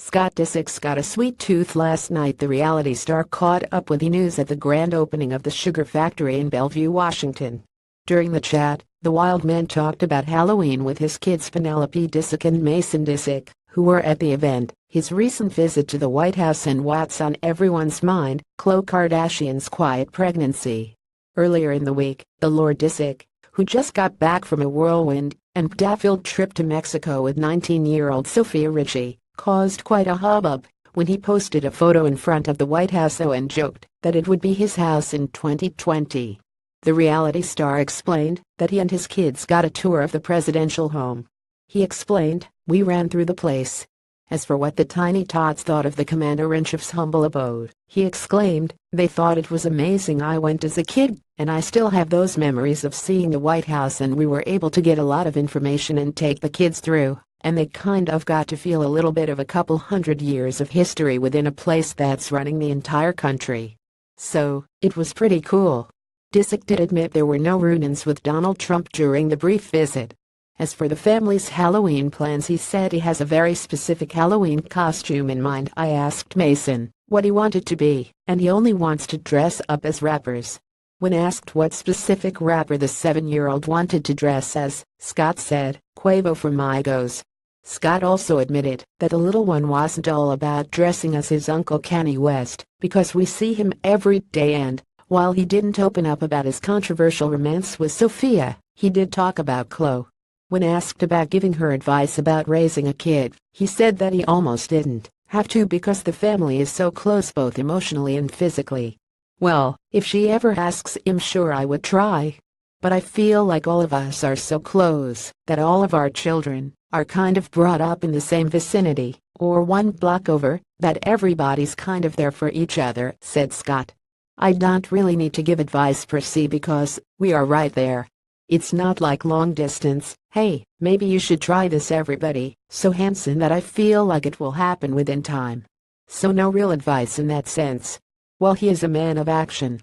Scott Disick's got a sweet tooth. Last night the reality star caught up with the news at the grand opening of the sugar factory in Bellevue, Washington. During the chat, the wild man talked about Halloween with his kids Penelope Disick and Mason Disick, who were at the event, his recent visit to the White House and what's on everyone's mind, Khloe Kardashian's quiet pregnancy. Earlier in the week, the Lord Disick, who just got back from a whirlwind and filled trip to Mexico with 19-year-old Sofia Richie, caused quite a hubbub when he posted a photo in front of the White House and joked that it would be his house in 2020. The reality star explained that he and his kids got a tour of the presidential home. He explained, "We ran through the place." As for what the tiny tots thought of the commander-in-chief's humble abode, he exclaimed, "They thought it was amazing. I went as a kid, and I still have those memories of seeing the White House, and we were able to get a lot of information and take the kids through, and they kind of got to feel a little bit of a couple hundred years of history within a place that's running the entire country. So, it was pretty cool." Disick did admit there were no run-ins with Donald Trump during the brief visit. As for the family's Halloween plans, he said he has a very specific Halloween costume in mind. "I asked Mason what he wanted to be, and he only wants to dress up as rappers." When asked what specific rapper the 7-year-old wanted to dress as, Scott said, "Quavo from Migos." Scott also admitted that the little one wasn't all about dressing as his uncle Kanye West, because we see him every day, and, while he didn't open up about his controversial romance with Sofia, he did talk about Khloe. When asked about giving her advice about raising a kid, he said that he almost didn't have to because the family is so close both emotionally and physically. "Well, if she ever asks him, sure I would try. But I feel like all of us are so close that all of our children are kind of brought up in the same vicinity, or one block over, that everybody's kind of there for each other," said Scott. "I don't really need to give advice per se because we are right there. It's not like long distance, 'Hey, maybe you should try this,' everybody so handsome that I feel like it will happen within time. So no real advice in that sense." While he is a man of action,